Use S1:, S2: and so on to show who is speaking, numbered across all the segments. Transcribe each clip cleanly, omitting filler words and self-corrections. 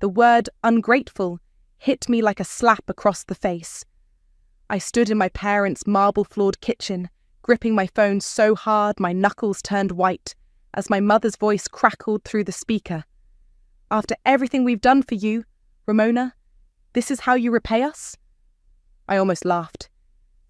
S1: the word ungrateful hit me like a slap across the face. I stood in my parents' marble-floored kitchen, gripping my phone so hard my knuckles turned white as my mother's voice crackled through the speaker. "After everything we've done for you, Ramona, this is how you repay us?" I almost laughed.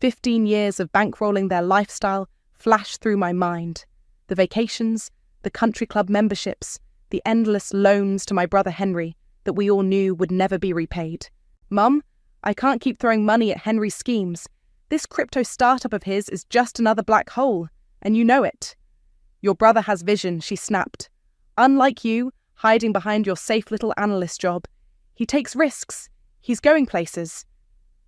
S1: 15 years of bankrolling their lifestyle flashed through my mind. The vacations, the country club memberships, the endless loans to my brother Henry that we all knew would never be repaid. "Mum, I can't keep throwing money at Henry's schemes. This crypto startup of his is just another black hole, and you know it." "Your brother has vision," she snapped. "Unlike you, hiding behind your safe little analyst job. He takes risks. He's going places."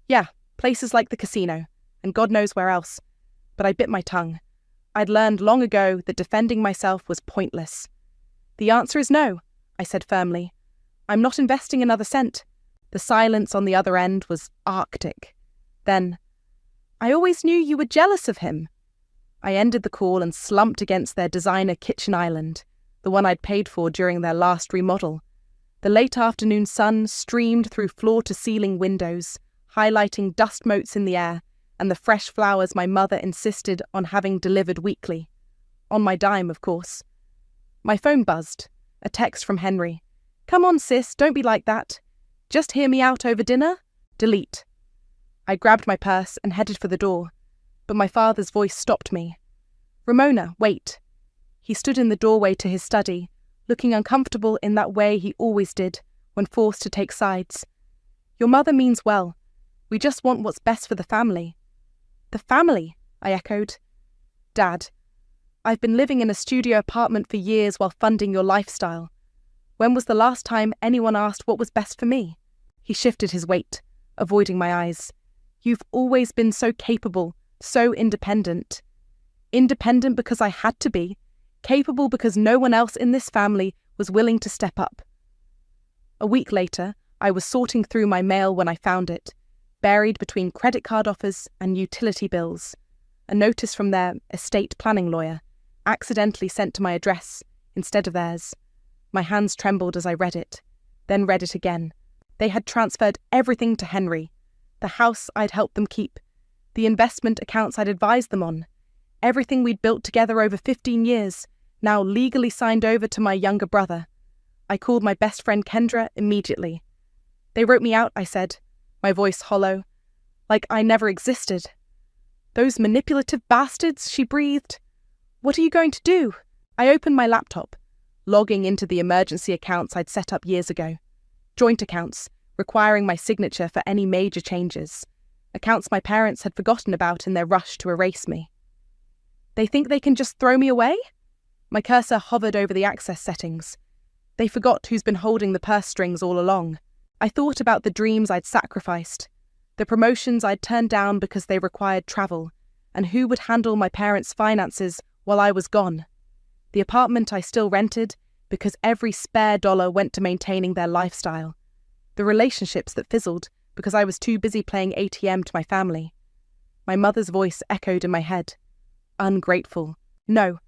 S1: Yeah, places like the casino, and God knows where else. But I bit my tongue. I'd learned long ago that defending myself was pointless. "The answer is no," I said firmly. "I'm not investing another cent." The silence on the other end was arctic. Then, "I always knew you were jealous of him." I ended the call and slumped against their designer kitchen island, the one I'd paid for during their last remodel. The late afternoon sun streamed through floor-to-ceiling windows, highlighting dust motes in the air and the fresh flowers my mother insisted on having delivered weekly. On my dime, of course. My phone buzzed. A text from Henry. "Come on, sis, don't be like that. Just hear me out over dinner? Delete." I grabbed my purse and headed for the door, but my father's voice stopped me. "Ramona, wait." He stood in the doorway to his study, looking uncomfortable in that way he always did when forced to take sides. "Your mother means well. We just want what's best for the family." "The family?" I echoed. "Dad, I've been living in a studio apartment for years while funding your lifestyle. When was the last time anyone asked what was best for me?" He shifted his weight, avoiding my eyes. "You've always been so capable, so independent. Independent because I had to be, capable because no one else in this family was willing to step up." A week later, I was sorting through my mail when I found it, buried between credit card offers and utility bills. A notice from their estate planning lawyer, accidentally sent to my address instead of theirs. My hands trembled as I read it, then read it again. They had transferred everything to Henry. The house I'd helped them keep, the investment accounts I'd advised them on, everything we'd built together over 15 years, now legally signed over to my younger brother. I called my best friend Kendra immediately. "They wrote me out," I said, my voice hollow, like I never existed. "Those manipulative bastards," she breathed. "What are you going to do?" I opened my laptop, logging into the emergency accounts I'd set up years ago. Joint accounts, requiring my signature for any major changes. Accounts my parents had forgotten about in their rush to erase me. "They think they can just throw me away?" My cursor hovered over the access settings. They forgot who's been holding the purse strings all along. I thought about the dreams I'd sacrificed, the promotions I'd turned down because they required travel, and who would handle my parents' finances while I was gone. The apartment I still rented, because every spare dollar went to maintaining their lifestyle. The relationships that fizzled because I was too busy playing ATM to my family. My mother's voice echoed in my head. Ungrateful. No,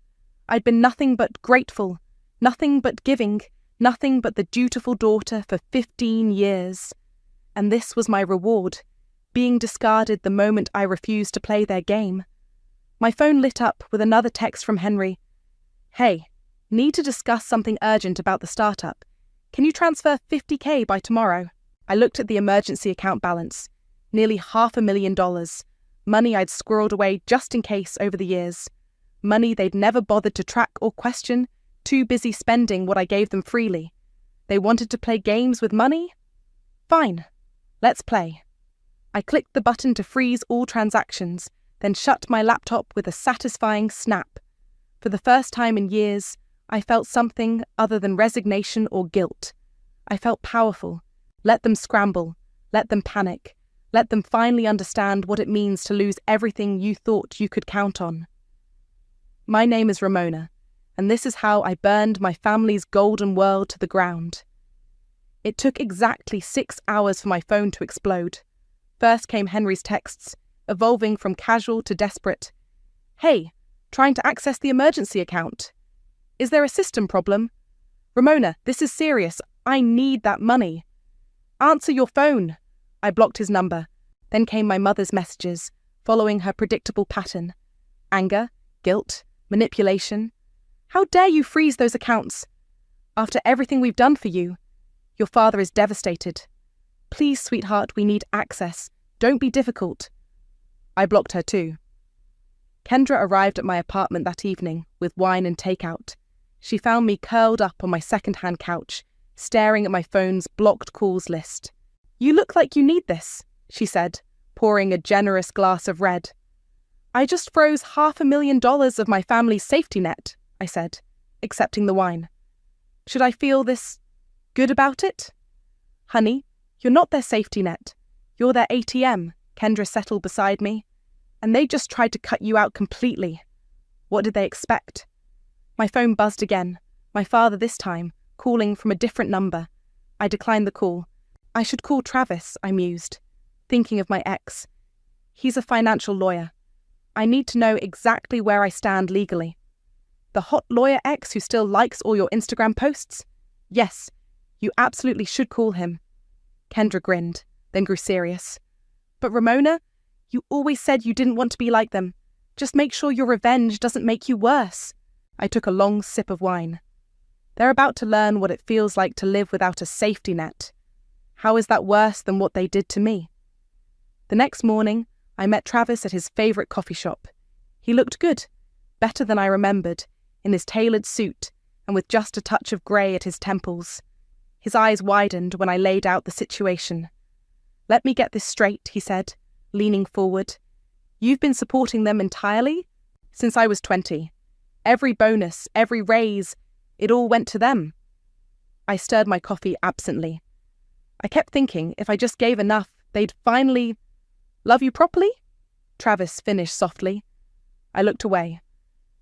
S1: I'd been nothing but grateful, nothing but giving, nothing but the dutiful daughter for 15 years. And this was my reward, being discarded the moment I refused to play their game. My phone lit up with another text from Henry. "Hey, need to discuss something urgent about the startup. Can you transfer $50,000 by tomorrow?" I looked at the emergency account balance, nearly $500,000, money I'd squirreled away just in case over the years, money they'd never bothered to track or question, too busy spending what I gave them freely. They wanted to play games with money? Fine, let's play. I clicked the button to freeze all transactions, then shut my laptop with a satisfying snap. For the first time in years, I felt something other than resignation or guilt. I felt powerful. Let them scramble. Let them panic. Let them finally understand what it means to lose everything you thought you could count on. My name is Ramona, and this is how I burned my family's golden world to the ground. It took exactly 6 hours for my phone to explode. First came Henry's texts, evolving from casual to desperate. "Hey, trying to access the emergency account. Is there a system problem? Ramona, this is serious. I need that money. Answer your phone. I blocked his number. Then came my mother's messages, following her predictable pattern. Anger, guilt, manipulation. How dare you freeze those accounts? After everything we've done for you. Your father is devastated. Please, sweetheart, we need access. Don't be difficult. I blocked her too. Kendra arrived at my apartment that evening with wine and takeout. She found me curled up on my second-hand couch, staring at my phone's blocked calls list. You look like you need this, she said, pouring a generous glass of red. I just froze $500,000 of my family's safety net, I said, accepting the wine. Should I feel this good about it? Honey, you're not their safety net. You're their ATM, Kendra settled beside me. And they just tried to cut you out completely. What did they expect? My phone buzzed again, my father this time, calling from a different number. I declined the call. I should call Travis, I mused, thinking of my ex. He's a financial lawyer. I need to know exactly where I stand legally. The hot lawyer ex who still likes all your Instagram posts? Yes, you absolutely should call him. Kendra grinned, then grew serious. But Ramona, you always said you didn't want to be like them. Just make sure your revenge doesn't make you worse. I took a long sip of wine. They're about to learn what it feels like to live without a safety net. How is that worse than what they did to me? The next morning, I met Travis at his favourite coffee shop. He looked good, better than I remembered, in his tailored suit and with just a touch of grey at his temples. His eyes widened when I laid out the situation. Let me get this straight, he said, leaning forward. You've been supporting them entirely? Since I was 20. Every bonus, every raise, it all went to them. I stirred my coffee absently. I kept thinking if I just gave enough, they'd finally love you properly? Travis finished softly. I looked away.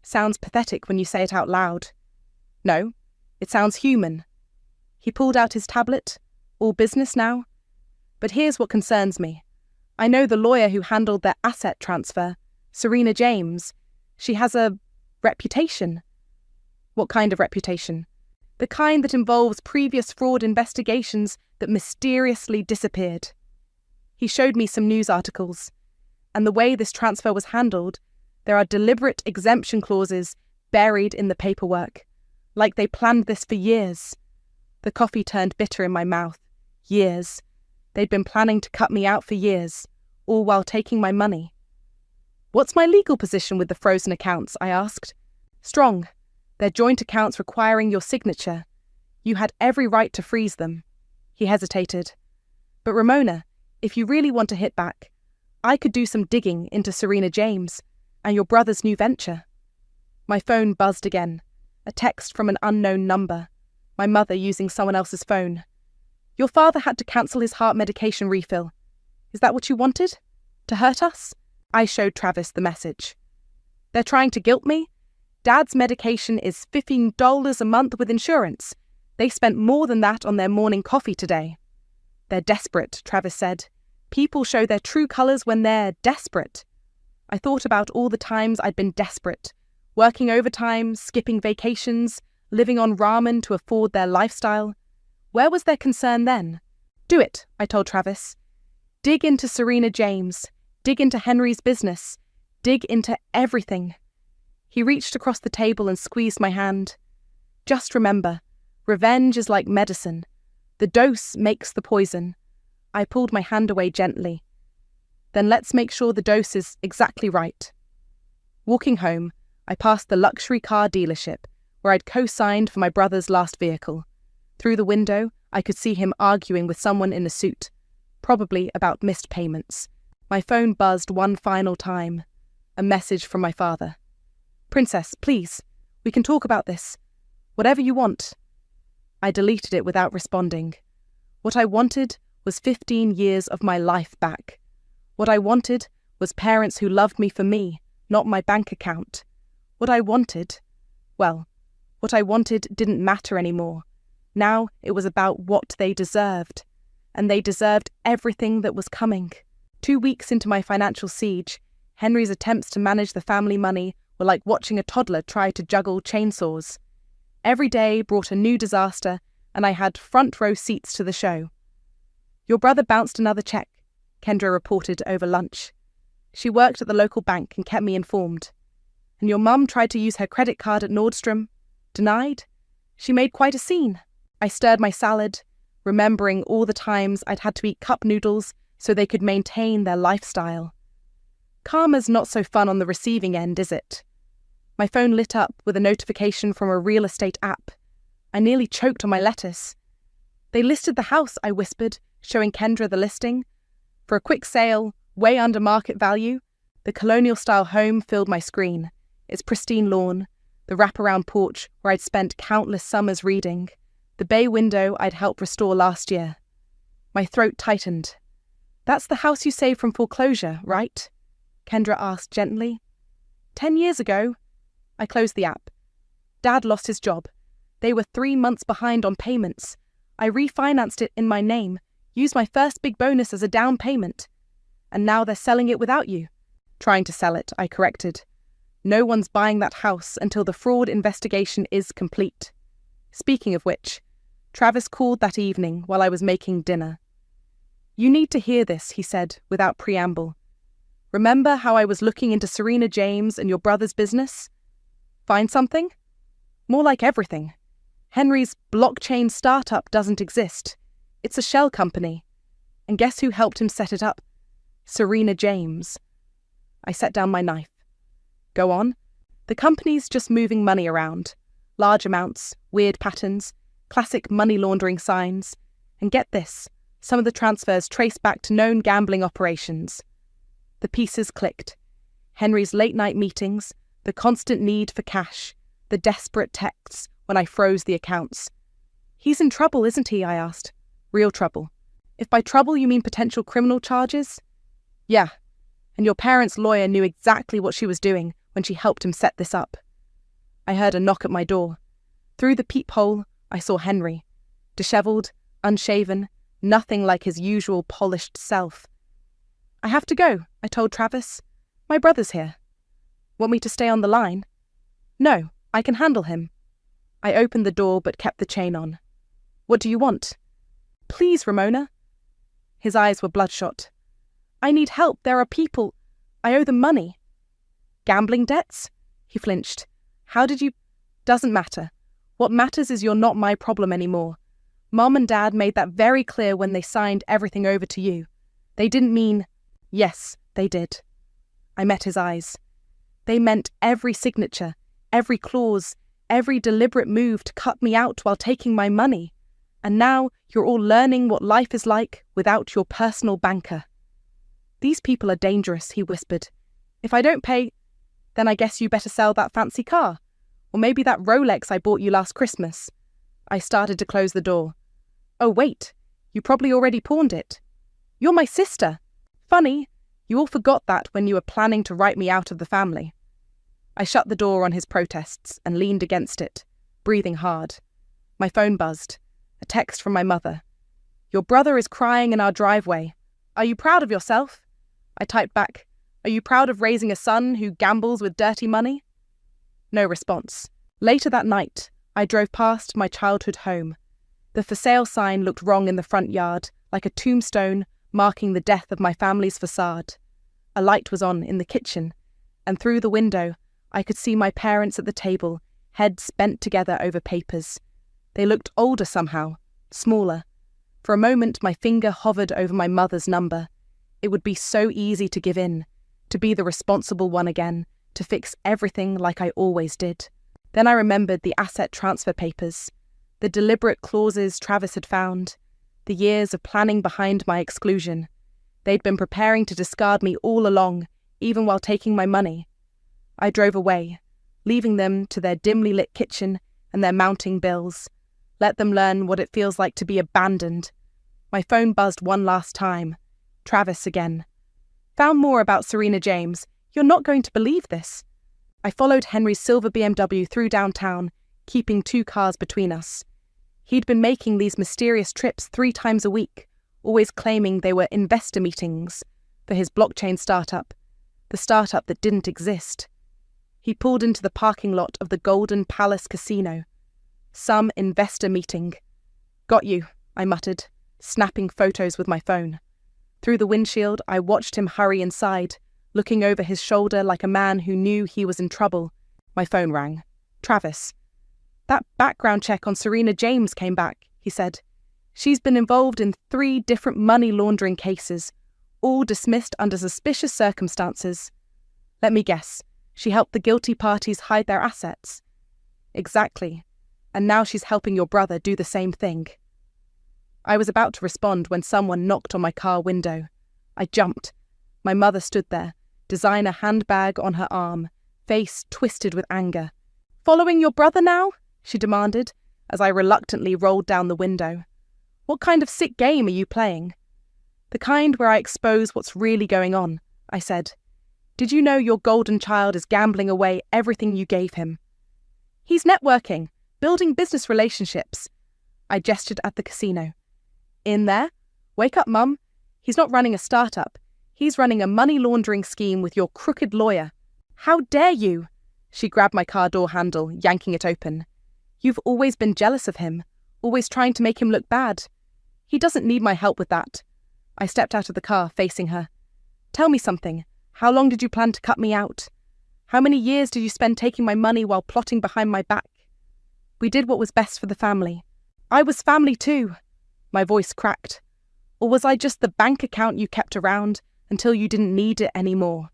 S1: Sounds pathetic when you say it out loud. No, it sounds human. He pulled out his tablet. All business now? But here's what concerns me. I know the lawyer who handled their asset transfer, Serena James. She has a reputation. What kind of reputation? The kind that involves previous fraud investigations that mysteriously disappeared. He showed me some news articles. And the way this transfer was handled, there are deliberate exemption clauses buried in the paperwork, like they planned this for years. The coffee turned bitter in my mouth. Years. They'd been planning to cut me out for years, all while taking my money. What's my legal position with the frozen accounts? I asked. Strong. They're joint accounts requiring your signature. You had every right to freeze them. He hesitated. But Ramona, if you really want to hit back, I could do some digging into Serena James and your brother's new venture. My phone buzzed again. A text from an unknown number. My mother using someone else's phone. Your father had to cancel his heart medication refill. Is that what you wanted? To hurt us? I showed Travis the message. They're trying to guilt me? Dad's medication is $15 a month with insurance. They spent more than that on their morning coffee today. They're desperate, Travis said. People show their true colours when they're desperate. I thought about all the times I'd been desperate. Working overtime, skipping vacations, living on ramen to afford their lifestyle. Where was their concern then? Do it, I told Travis. Dig into Serena James. Dig into Henry's business. Dig into everything. He reached across the table and squeezed my hand. Just remember, revenge is like medicine. The dose makes the poison. I pulled my hand away gently. Then let's make sure the dose is exactly right. Walking home, I passed the luxury car dealership where I'd co-signed for my brother's last vehicle. Through the window, I could see him arguing with someone in a suit, probably about missed payments. My phone buzzed one final time. A message from my father. Princess, please, we can talk about this. Whatever you want. I deleted it without responding. What I wanted was 15 years of my life back. What I wanted was parents who loved me for me, not my bank account. What I wanted didn't matter anymore. Now it was about what they deserved. And they deserved everything that was coming. 2 weeks into my financial siege, Henry's attempts to manage the family money were like watching a toddler try to juggle chainsaws. Every day brought a new disaster and I had front row seats to the show. Your brother bounced another check, Kendra reported over lunch. She worked at the local bank and kept me informed. And your mum tried to use her credit card at Nordstrom. Denied? She made quite a scene. I stirred my salad, remembering all the times I'd had to eat cup noodles so they could maintain their lifestyle. Karma's not so fun on the receiving end, is it? My phone lit up with a notification from a real estate app. I nearly choked on my lettuce. They listed the house, I whispered, showing Kendra the listing. For a quick sale, way under market value, the colonial-style home filled my screen, its pristine lawn, the wraparound porch where I'd spent countless summers reading, the bay window I'd helped restore last year. My throat tightened. That's the house you saved from foreclosure, right? Kendra asked gently. 10 years ago. I closed the app. Dad lost his job. They were 3 months behind on payments. I refinanced it in my name, used my first big bonus as a down payment. And now they're selling it without you. Trying to sell it, I corrected. No one's buying that house until the fraud investigation is complete. Speaking of which, Travis called that evening while I was making dinner. You need to hear this, he said, without preamble. Remember how I was looking into Serena James and your brother's business? Find something? More like everything. Henry's blockchain startup doesn't exist. It's a shell company. And guess who helped him set it up? Serena James. I set down my knife. Go on. The company's just moving money around. Large amounts, weird patterns, classic money laundering signs. And get this, some of the transfers trace back to known gambling operations. The pieces clicked. Henry's late-night meetings, the constant need for cash, the desperate texts when I froze the accounts. He's in trouble, isn't he? I asked. Real trouble. If by trouble you mean potential criminal charges? Yeah. And your parents' lawyer knew exactly what she was doing when she helped him set this up. I heard a knock at my door. Through the peephole, I saw Henry. Dishevelled, unshaven, nothing like his usual polished self. I have to go, I told Travis. My brother's here. Want me to stay on the line? No, I can handle him. I opened the door but kept the chain on. What do you want? Please, Ramona. His eyes were bloodshot. I need help. There are people. I owe them money. Gambling debts? He flinched. How did you... Doesn't matter. What matters is you're not my problem anymore. Mom and Dad made that very clear when they signed everything over to you. They didn't mean... Yes, they did. I met his eyes. They meant every signature, every clause, every deliberate move to cut me out while taking my money. And now you're all learning what life is like without your personal banker. These people are dangerous, he whispered. If I don't pay, then I guess you better sell that fancy car. Or maybe that Rolex I bought you last Christmas. I started to close the door. Oh, wait, you probably already pawned it. You're my sister. Funny, you all forgot that when you were planning to write me out of the family. I shut the door on his protests and leaned against it, breathing hard. My phone buzzed. A text from my mother. Your brother is crying in our driveway. Are you proud of yourself? I typed back. Are you proud of raising a son who gambles with dirty money? No response. Later that night, I drove past my childhood home. The for sale sign looked wrong in the front yard, like a tombstone marking the death of my family's facade. A light was on in the kitchen, and through the window, I could see my parents at the table, heads bent together over papers. They looked older somehow, smaller. For a moment, my finger hovered over my mother's number. It would be so easy to give in, to be the responsible one again, to fix everything like I always did. Then I remembered the asset transfer papers, the deliberate clauses Travis had found, the years of planning behind my exclusion. They'd been preparing to discard me all along, even while taking my money. I drove away, leaving them to their dimly lit kitchen and their mounting bills. Let them learn what it feels like to be abandoned. My phone buzzed one last time. Travis again. Found more about Serena James. You're not going to believe this. I followed Henry's silver BMW through downtown, keeping 2 cars between us. He'd been making these mysterious trips 3 times a week, always claiming they were investor meetings for his blockchain startup, the startup that didn't exist. He pulled into the parking lot of the Golden Palace Casino. Some investor meeting. Got you, I muttered, snapping photos with my phone. Through the windshield, I watched him hurry inside, looking over his shoulder like a man who knew he was in trouble. My phone rang. Travis. That background check on Serena James came back, he said. She's been involved in 3 different money laundering cases, all dismissed under suspicious circumstances. Let me guess, she helped the guilty parties hide their assets. Exactly. And now she's helping your brother do the same thing. I was about to respond when someone knocked on my car window. I jumped. My mother stood there, designer handbag on her arm, face twisted with anger. Following your brother now? She demanded, as I reluctantly rolled down the window. What kind of sick game are you playing? The kind where I expose what's really going on, I said. Did you know your golden child is gambling away everything you gave him? He's networking, building business relationships. I gestured at the casino. In there? Wake up, Mum. He's not running a startup. He's running a money laundering scheme with your crooked lawyer. How dare you? She grabbed my car door handle, yanking it open. You've always been jealous of him, always trying to make him look bad. He doesn't need my help with that. I stepped out of the car, facing her. Tell me something. How long did you plan to cut me out? How many years did you spend taking my money while plotting behind my back? We did what was best for the family. I was family too. My voice cracked. Or was I just the bank account you kept around until you didn't need it anymore?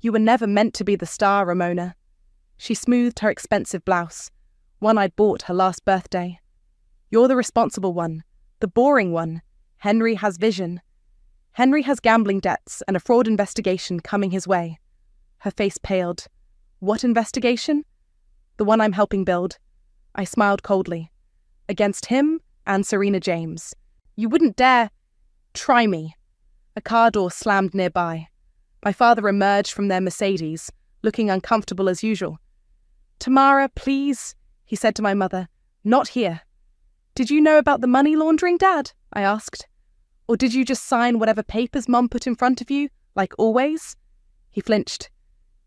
S1: You were never meant to be the star, Ramona. She smoothed her expensive blouse, one I'd bought her last birthday. You're the responsible one, the boring one. Henry has vision. Henry has gambling debts and a fraud investigation coming his way. Her face paled. What investigation? The one I'm helping build. I smiled coldly. Against him and Serena James. You wouldn't dare. Try me. A car door slammed nearby. My father emerged from their Mercedes, looking uncomfortable as usual. Tamara, please, he said to my mother. Not here. Did you know about the money laundering, Dad? I asked. Or did you just sign whatever papers Mum put in front of you, like always? He flinched.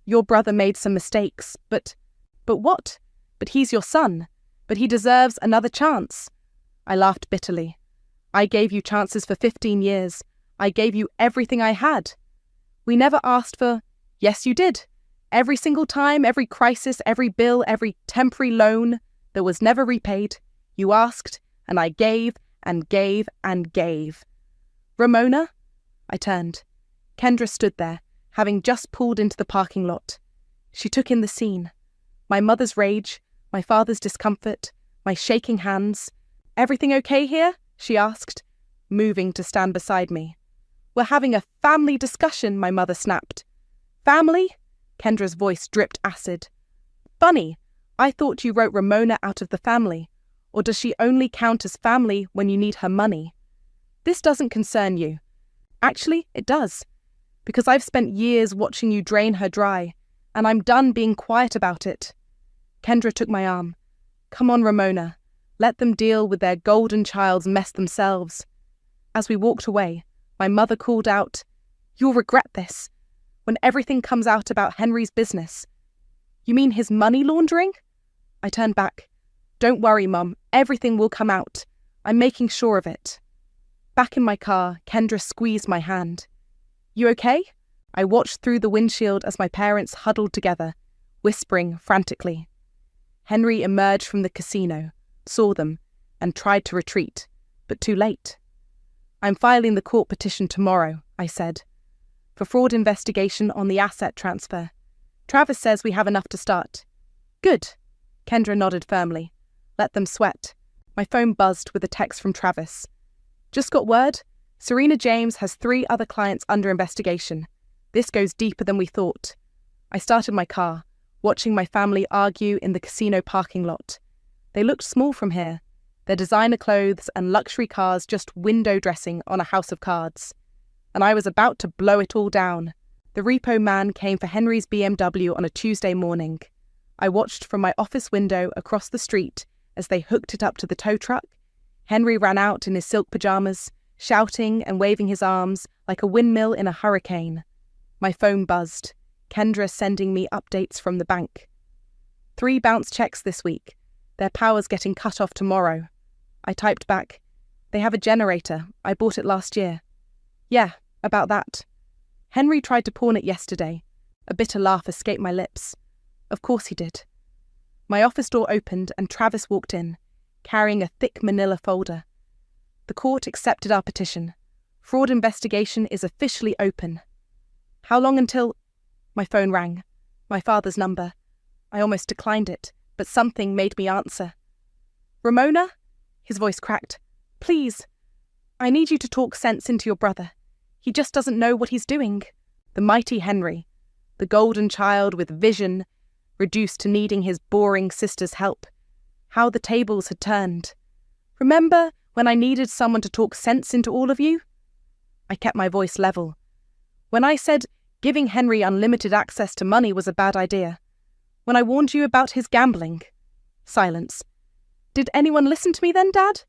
S1: Your brother made some mistakes, but what? But he's your son. But he deserves another chance. I laughed bitterly. I gave you chances for 15 years. I gave you everything I had. We never asked for... Yes, you did. Every single time, every crisis, every bill, every temporary loan that was never repaid. You asked, and I gave, and gave, and gave. Ramona? I turned. Kendra stood there, having just pulled into the parking lot. She took in the scene. My mother's rage, my father's discomfort, my shaking hands. Everything okay here? She asked, moving to stand beside me. We're having a family discussion, my mother snapped. Family? Kendra's voice dripped acid. Funny, I thought you wrote Ramona out of the family. Or does she only count as family when you need her money? This doesn't concern you. Actually, it does. Because I've spent years watching you drain her dry, and I'm done being quiet about it. Kendra took my arm. Come on, Ramona. Let them deal with their golden child's mess themselves. As we walked away, my mother called out, You'll regret this, when everything comes out about Henry's business. You mean his money laundering? I turned back. Don't worry, Mum. Everything will come out. I'm making sure of it. Back in my car, Kendra squeezed my hand. You okay? I watched through the windshield as my parents huddled together, whispering frantically. Henry emerged from the casino, saw them, and tried to retreat, but too late. I'm filing the court petition tomorrow, I said, for fraud investigation on the asset transfer. Travis says we have enough to start. Good. Kendra nodded firmly. Let them sweat. My phone buzzed with a text from Travis. Just got word. Serena James has 3 other clients under investigation. This goes deeper than we thought. I started my car, watching my family argue in the casino parking lot. They looked small from here, their designer clothes and luxury cars just window dressing on a house of cards. And I was about to blow it all down. The repo man came for Henry's BMW on a Tuesday morning. I watched from my office window across the street as they hooked it up to the tow truck. Henry ran out in his silk pajamas, shouting and waving his arms like a windmill in a hurricane. My phone buzzed, Kendra sending me updates from the bank. 3 bounce checks this week. Their power's getting cut off tomorrow. I typed back, "They have a generator. I bought it last year." "Yeah, about that. Henry tried to pawn it yesterday." A bitter laugh escaped my lips. Of course he did. My office door opened and Travis walked in, carrying a thick manila folder. "The court accepted our petition. Fraud investigation is officially open." "How long until—" My phone rang. My father's number. I almost declined it, but something made me answer. "Ramona?" His voice cracked. "Please, I need you to talk sense into your brother. He just doesn't know what he's doing." The mighty Henry, the golden child with vision, reduced to needing his boring sister's help. How the tables had turned. "Remember when I needed someone to talk sense into all of you?" I kept my voice level. "When I said giving Henry unlimited access to money was a bad idea. When I warned you about his gambling." Silence. "Did anyone listen to me then, Dad?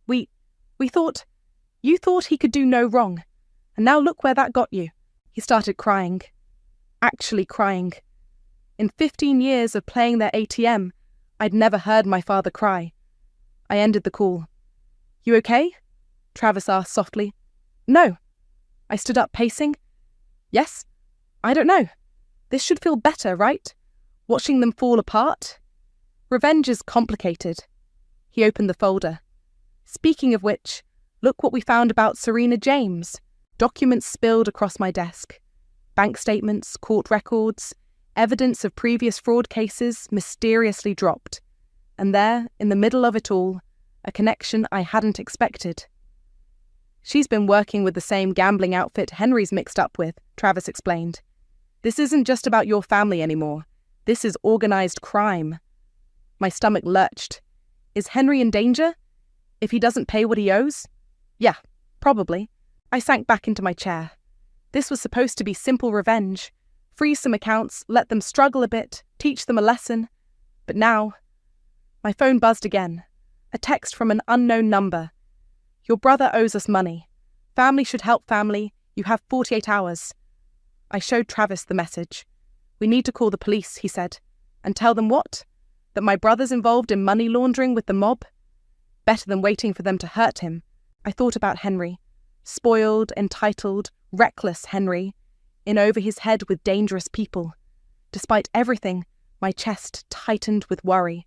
S1: We thought... You thought he could do no wrong. And now look where that got you." He started crying. Actually crying. In 15 years of playing their ATM, I'd never heard my father cry. I ended the call. "You okay?" Travis asked softly. "No." I stood up pacing. "Yes? I don't know. This should feel better, right? Watching them fall apart? Revenge is complicated." He opened the folder. "Speaking of which, look what we found about Serena James." Documents spilled across my desk. Bank statements, court records, evidence of previous fraud cases mysteriously dropped. And there, in the middle of it all, a connection I hadn't expected. "She's been working with the same gambling outfit Henry's mixed up with," Travis explained. "This isn't just about your family anymore. This is organized crime." My stomach lurched. Is Henry in danger? If he doesn't pay what he owes? Yeah, probably. I sank back into my chair. This was supposed to be simple revenge. Freeze some accounts, let them struggle a bit, teach them a lesson. But now... My phone buzzed again. A text from an unknown number. "Your brother owes us money. Family should help family. You have 48 hours. I showed Travis the message. "We need to call the police," he said. "And tell them what? That my brother's involved in money laundering with the mob? Better than waiting for them to hurt him." I thought about Henry. Spoiled, entitled, reckless Henry, in over his head with dangerous people. Despite everything, my chest tightened with worry.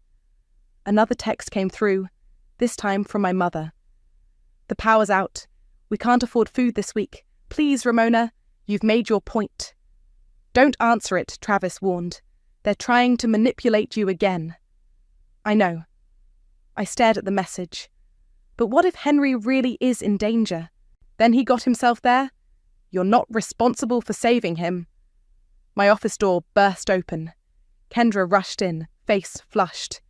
S1: Another text came through, this time from my mother. "The power's out. We can't afford food this week. Please, Ramona, you've made your point." "Don't answer it," Travis warned. "They're trying to manipulate you again." "I know." I stared at the message. But what if Henry really is in danger? Then he got himself there? "You're not responsible for saving him." My office door burst open. Kendra rushed in, face flushed.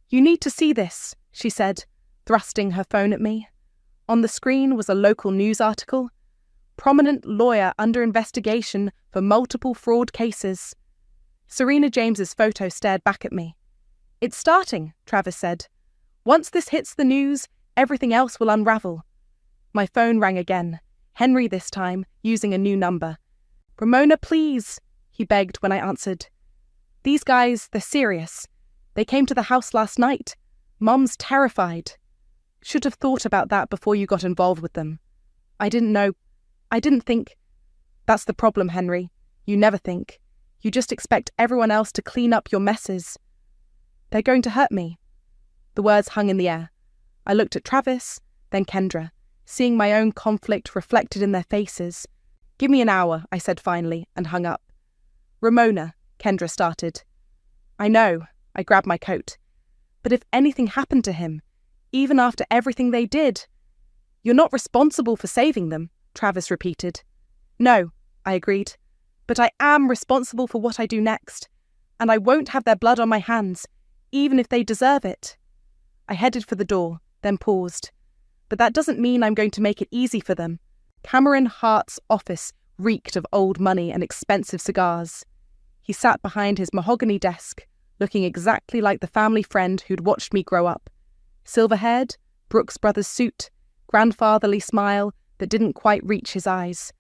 S1: "You need to see this," she said, thrusting her phone at me. On the screen was a local news article. "Prominent lawyer under investigation for multiple fraud cases." Serena James's photo stared back at me. "It's starting," Travis said. "Once this hits the news, everything else will unravel." My phone rang again, Henry this time, using a new number. "Ramona, please," he begged when I answered. "These guys, they're serious. They came to the house last night. Mom's terrified." "Should have thought about that before you got involved with them." "I didn't know. I didn't think." "That's the problem, Henry. You never think. You just expect everyone else to clean up your messes." "They're going to hurt me." The words hung in the air. I looked at Travis, then Kendra, seeing my own conflict reflected in their faces. "Give me an hour," I said finally, and hung up. "Ramona," Kendra started. "I know," I grabbed my coat. "But if anything happened to him, even after everything they did—" "You're not responsible for saving them," Travis repeated. "No," I agreed. "But I am responsible for what I do next. And I won't have their blood on my hands, even if they deserve it." I headed for the door, then paused. "But that doesn't mean I'm going to make it easy for them." Cameron Hart's office reeked of old money and expensive cigars. He sat behind his mahogany desk, looking exactly like the family friend who'd watched me grow up. Silver-haired, Brooks Brothers suit, grandfatherly smile that didn't quite reach his eyes.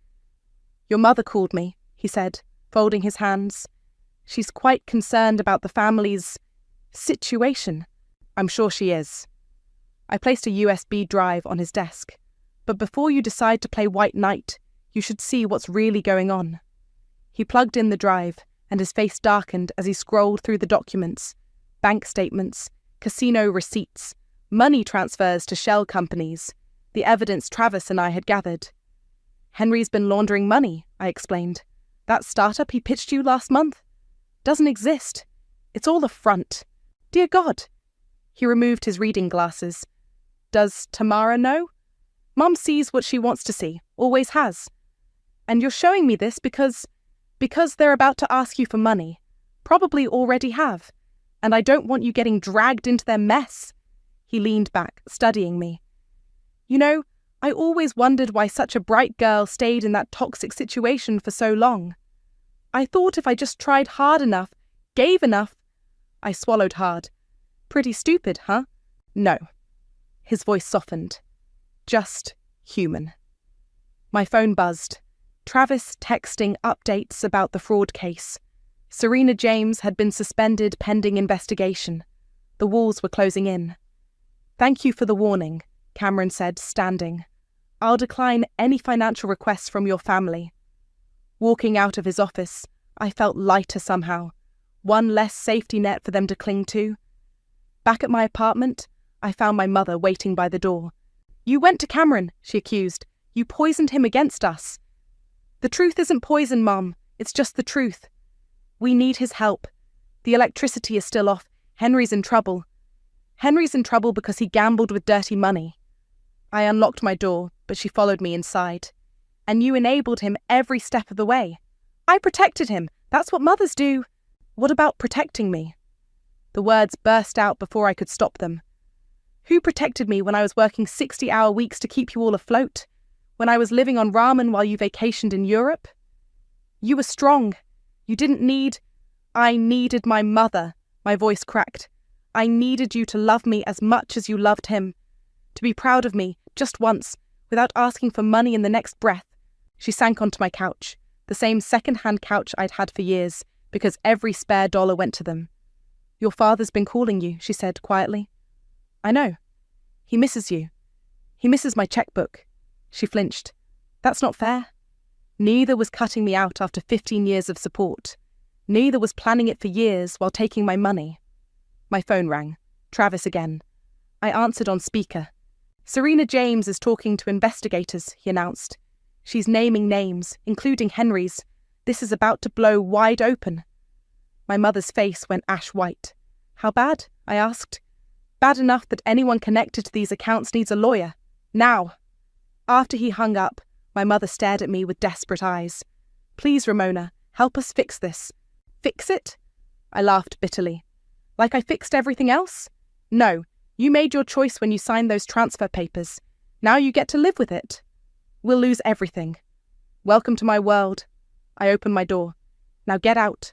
S1: "Your mother called me," he said, folding his hands. "She's quite concerned about the family's situation." "I'm sure she is." I placed a USB drive on his desk. But before you decide to play White Knight, you should see what's really going on. He plugged in the drive, and his face darkened as he scrolled through the documents, bank statements, casino receipts, money transfers to shell companies, the evidence Travis and I had gathered. Henry's been laundering money, I explained. That startup he pitched you last month doesn't exist. It's all a front. Dear God. He removed his reading glasses. Does Tamara know? Mom sees what she wants to see, always has. And you're showing me this because they're about to ask you for money. Probably already have. And I don't want you getting dragged into their mess. He leaned back, studying me. You know, I always wondered why such a bright girl stayed in that toxic situation for so long. I thought if I just tried hard enough, gave enough. I swallowed hard. Pretty stupid, huh? No. His voice softened. Just human. My phone buzzed. Travis texting updates about the fraud case. Serena James had been suspended pending investigation. The walls were closing in. Thank you for the warning, Cameron said, standing. I'll decline any financial requests from your family. Walking out of his office, I felt lighter somehow. One less safety net for them to cling to. Back at my apartment, I found my mother waiting by the door. You went to Cameron, she accused. You poisoned him against us. The truth isn't poison, Mom. It's just the truth. We need his help. The electricity is still off. Henry's in trouble. Henry's in trouble because he gambled with dirty money. I unlocked my door, but she followed me inside. And you enabled him every step of the way. I protected him. That's what mothers do. What about protecting me? The words burst out before I could stop them. Who protected me when I was working 60-hour weeks to keep you all afloat? When I was living on ramen while you vacationed in Europe? You were strong. You didn't need... I needed my mother. My voice cracked. I needed you to love me as much as you loved him. To be proud of me, just once, without asking for money in the next breath. She sank onto my couch, the same second-hand couch I'd had for years, because every spare dollar went to them. Your father's been calling you, she said quietly. I know. He misses you. He misses my checkbook. She flinched. That's not fair. Neither was cutting me out after 15 years of support. Neither was planning it for years while taking my money. My phone rang. Travis again. I answered on speaker. Serena James is talking to investigators, he announced. She's naming names, including Henry's. This is about to blow wide open. My mother's face went ash white. How bad? I asked. Bad enough that anyone connected to these accounts needs a lawyer. Now. After he hung up, my mother stared at me with desperate eyes. Please, Ramona, help us fix this. Fix it? I laughed bitterly. Like I fixed everything else? No, you made your choice when you signed those transfer papers. Now you get to live with it. We'll lose everything. Welcome to my world. I opened my door. Now get out.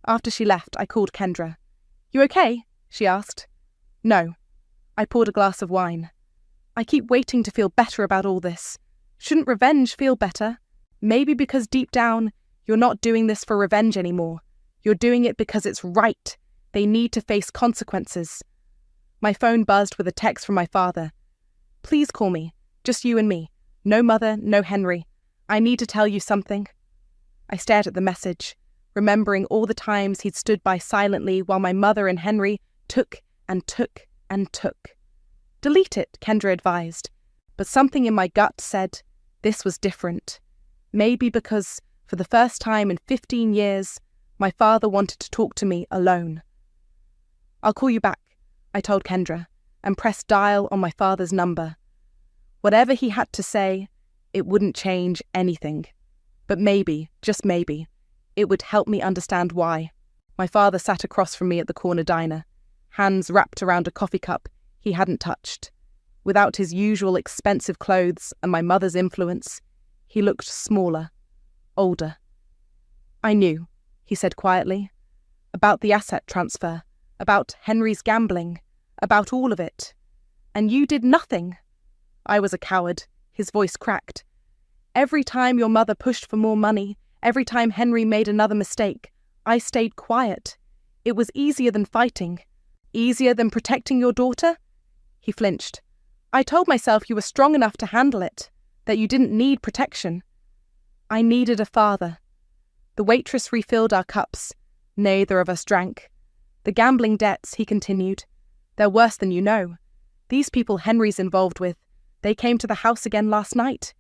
S1: After she left, I called Kendra. You okay? She asked. No. I poured a glass of wine. I keep waiting to feel better about all this. Shouldn't revenge feel better? Maybe because deep down, you're not doing this for revenge anymore. You're doing it because it's right. They need to face consequences. My phone buzzed with a text from my father. Please call me. Just you and me. No mother, no Henry. I need to tell you something. I stared at the message, remembering all the times he'd stood by silently while my mother and Henry took and took and took. Delete it, Kendra advised. But something in my gut said this was different. Maybe because, for the first time in 15 years, my father wanted to talk to me alone. I'll call you back, I told Kendra, and pressed dial on my father's number. Whatever he had to say, it wouldn't change anything. But maybe, just maybe, it would help me understand why. My father sat across from me at the corner diner, hands wrapped around a coffee cup he hadn't touched. Without his usual expensive clothes and my mother's influence, he looked smaller, older. I knew, he said quietly, about the asset transfer, about Henry's gambling, about all of it. And you did nothing. I was a coward, his voice cracked. Every time your mother pushed for more money, every time Henry made another mistake, I stayed quiet. It was easier than fighting. Easier than protecting your daughter? He flinched. I told myself you were strong enough to handle it, that you didn't need protection. I needed a father. The waitress refilled our cups. Neither of us drank. The gambling debts, he continued. They're worse than you know. These people Henry's involved with, they came to the house again last night.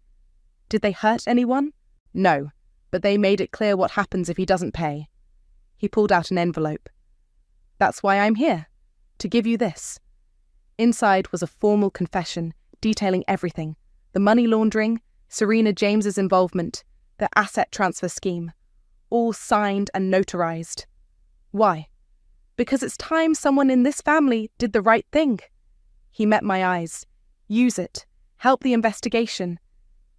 S1: Did they hurt anyone? No, but they made it clear what happens if he doesn't pay. He pulled out an envelope. That's why I'm here, to give you this. Inside was a formal confession detailing everything, the money laundering, Serena James's involvement, the asset transfer scheme, all signed and notarized. Why? Because it's time someone in this family did the right thing. He met my eyes. Use it. Help the investigation.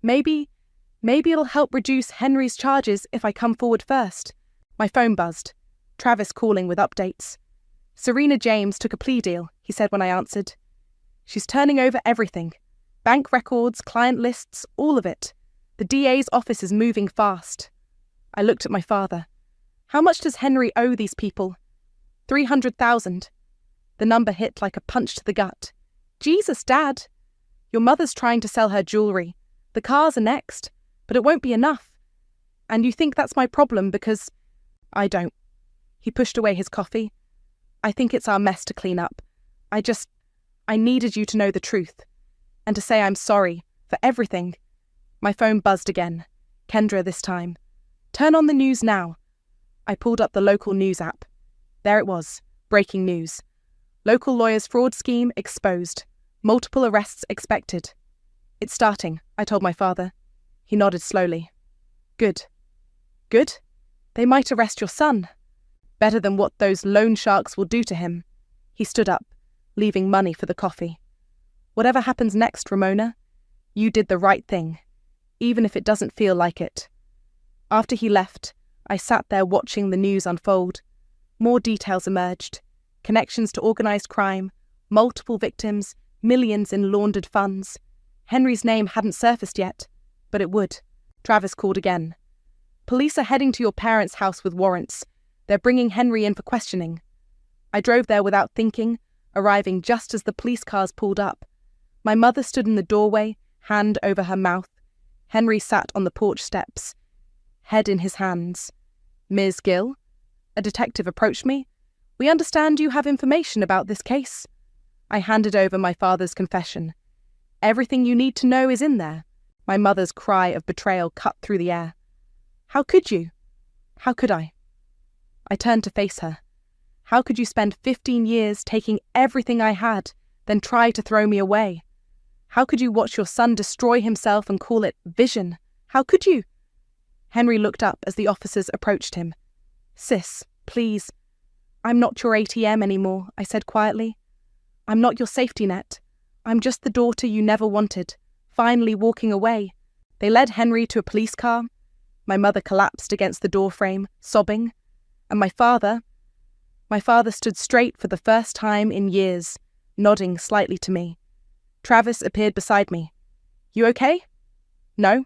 S1: Maybe it'll help reduce Henry's charges if I come forward first. My phone buzzed. Travis calling with updates. Serena James took a plea deal, he said when I answered. She's turning over everything. Bank records, client lists, all of it. The DA's office is moving fast. I looked at my father. How much does Henry owe these people? 300,000. The number hit like a punch to the gut. Jesus, Dad. Your mother's trying to sell her jewellery. The cars are next, but it won't be enough. And you think that's my problem because I don't. He pushed away his coffee. I think it's our mess to clean up. I needed you to know the truth. And to say I'm sorry for everything. My phone buzzed again. Kendra this time. Turn on the news now. I pulled up the local news app. There it was. Breaking news. Local lawyer's fraud scheme exposed. Multiple arrests expected. It's starting, I told my father. He nodded slowly. Good. Good? They might arrest your son. Better than what those loan sharks will do to him. He stood up, leaving money for the coffee. Whatever happens next, Ramona, you did the right thing, even if it doesn't feel like it. After he left, I sat there watching the news unfold. More details emerged. Connections to organised crime, multiple victims, millions in laundered funds. Henry's name hadn't surfaced yet, but it would. Travis called again. Police are heading to your parents' house with warrants. They're bringing Henry in for questioning. I drove there without thinking, arriving just as the police cars pulled up. My mother stood in the doorway, hand over her mouth. Henry sat on the porch steps, head in his hands. Ms. Gill? A detective approached me. We understand you have information about this case. I handed over my father's confession. Everything you need to know is in there. My mother's cry of betrayal cut through the air. How could you? How could I? I turned to face her. How could you spend 15 years taking everything I had, then try to throw me away? How could you watch your son destroy himself and call it vision? How could you? Henry looked up as the officers approached him. Sis, please. I'm not your ATM anymore, I said quietly. I'm not your safety net. I'm just the daughter you never wanted, finally walking away. They led Henry to a police car. My mother collapsed against the doorframe, sobbing. And my father stood straight for the first time in years, nodding slightly to me. Travis appeared beside me. You okay? No?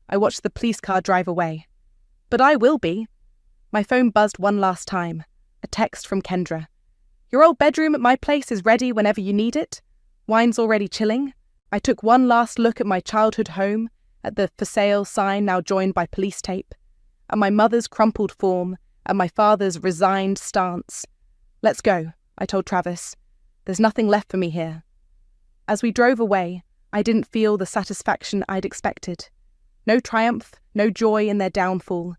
S1: I watched the police car drive away. But I will be. My phone buzzed one last time. A text from Kendra. Your old bedroom at my place is ready whenever you need it. Wine's already chilling. I took one last look at my childhood home, at the for sale sign now joined by police tape, at my mother's crumpled form, at my father's resigned stance. Let's go, I told Travis. There's nothing left for me here. As we drove away, I didn't feel the satisfaction I'd expected. No triumph, no joy in their downfall.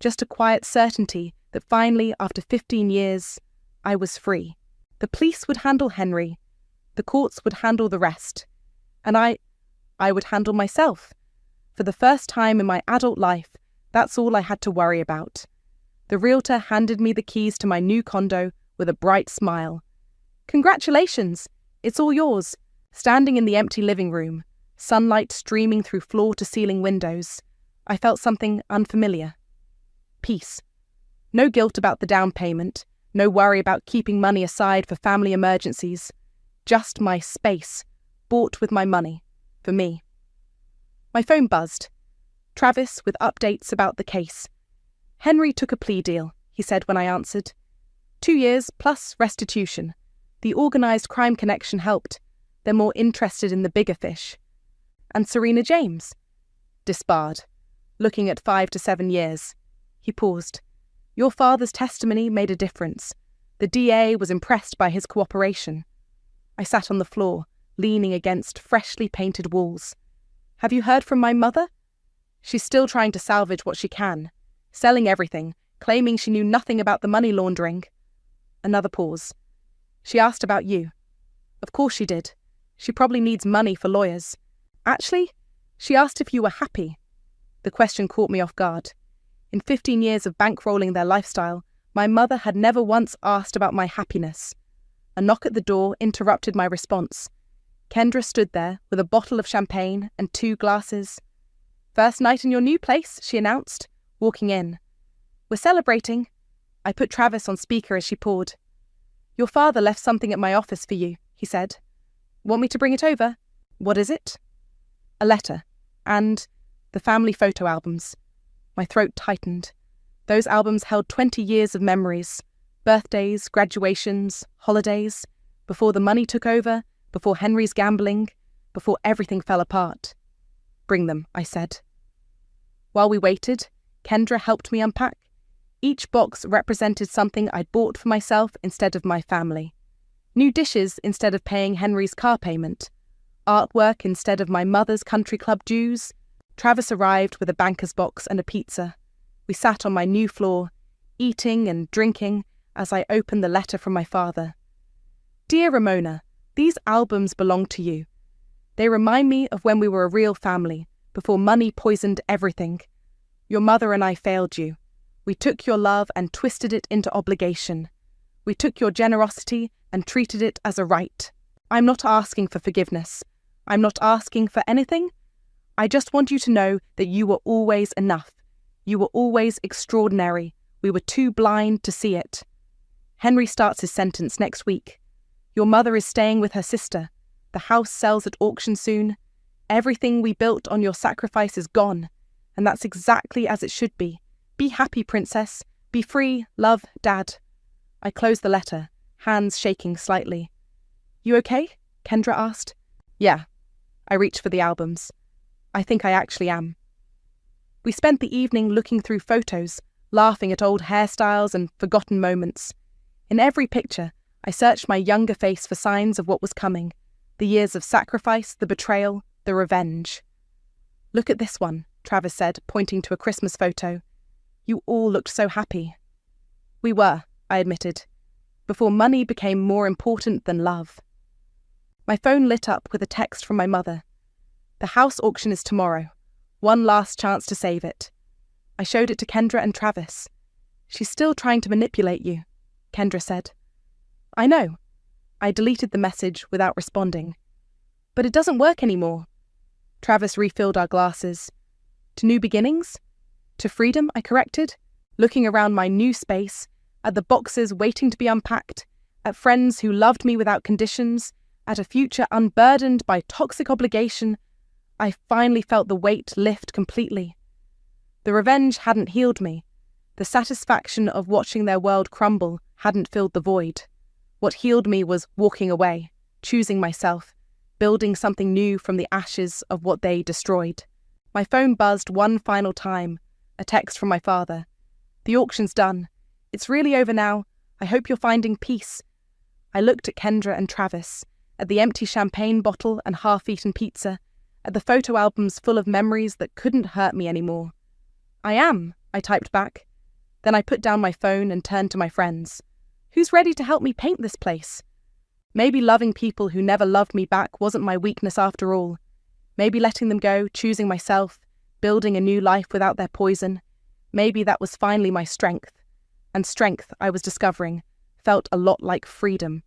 S1: Just a quiet certainty that finally, after 15 years, I was free. The police would handle Henry. The courts would handle the rest. And I would handle myself. For the first time in my adult life, that's all I had to worry about. The realtor handed me the keys to my new condo with a bright smile. Congratulations! It's all yours. Standing in the empty living room, sunlight streaming through floor-to-ceiling windows, I felt something unfamiliar. Peace. No guilt about the down payment, no worry about keeping money aside for family emergencies. Just my space, bought with my money, for me. My phone buzzed. Travis with updates about the case. Henry took a plea deal, he said when I answered. 2 years plus restitution. The organised crime connection helped. They're more interested in the bigger fish. And Serena James? Disbarred, looking at 5 to 7 years. He paused. Your father's testimony made a difference. The DA was impressed by his cooperation. I sat on the floor, leaning against freshly painted walls. Have you heard from my mother? She's still trying to salvage what she can, selling everything, claiming she knew nothing about the money laundering. Another pause. She asked about you. Of course she did. She probably needs money for lawyers. Actually, she asked if you were happy. The question caught me off guard. In 15 years of bankrolling their lifestyle, my mother had never once asked about my happiness. A knock at the door interrupted my response. Kendra stood there with a bottle of champagne and 2 glasses. First night in your new place, she announced, walking in. We're celebrating. I put Travis on speaker as she poured. Your father left something at my office for you, he said. Want me to bring it over? What is it? A letter. And the family photo albums. My throat tightened. Those albums held 20 years of memories. Birthdays, graduations, holidays. Before the money took over, before Henry's gambling, before everything fell apart. Bring them, I said. While we waited, Kendra helped me unpack. Each box represented something I'd bought for myself instead of my family. New dishes instead of paying Henry's car payment. Artwork instead of my mother's country club dues. Travis arrived with a banker's box and a pizza. We sat on my new floor, eating and drinking as I opened the letter from my father. Dear Ramona, these albums belong to you. They remind me of when we were a real family, before money poisoned everything. Your mother and I failed you. We took your love and twisted it into obligation. We took your generosity and treated it as a right. I'm not asking for forgiveness. I'm not asking for anything. I just want you to know that you were always enough. You were always extraordinary. We were too blind to see it. Henry starts his sentence next week. Your mother is staying with her sister. The house sells at auction soon. Everything we built on your sacrifice is gone. And that's exactly as it should be. Be happy, princess. Be free. Love, Dad. I closed the letter, hands shaking slightly. You okay? Kendra asked. Yeah. I reached for the albums. I think I actually am. We spent the evening looking through photos, laughing at old hairstyles and forgotten moments. In every picture, I searched my younger face for signs of what was coming. The years of sacrifice, the betrayal, the revenge. Look at this one, Travis said, pointing to a Christmas photo. You all looked so happy. We were, I admitted, before money became more important than love. My phone lit up with a text from my mother. The house auction is tomorrow. One last chance to save it. I showed it to Kendra and Travis. She's still trying to manipulate you, Kendra said. I know. I deleted the message without responding. But it doesn't work anymore. Travis refilled our glasses. To new beginnings? To freedom, I corrected, looking around my new space, at the boxes waiting to be unpacked, at friends who loved me without conditions, at a future unburdened by toxic obligation. I finally felt the weight lift completely. The revenge hadn't healed me. The satisfaction of watching their world crumble hadn't filled the void. What healed me was walking away, choosing myself, building something new from the ashes of what they destroyed. My phone buzzed one final time, a text from my father. The auction's done. It's really over now. I hope you're finding peace. I looked at Kendra and Travis, at the empty champagne bottle and half-eaten pizza, at the photo albums full of memories that couldn't hurt me anymore. I am, I typed back. Then I put down my phone and turned to my friends. Who's ready to help me paint this place? Maybe loving people who never loved me back wasn't my weakness after all. Maybe letting them go, choosing myself, building a new life without their poison. Maybe that was finally my strength. And strength, I was discovering, felt a lot like freedom.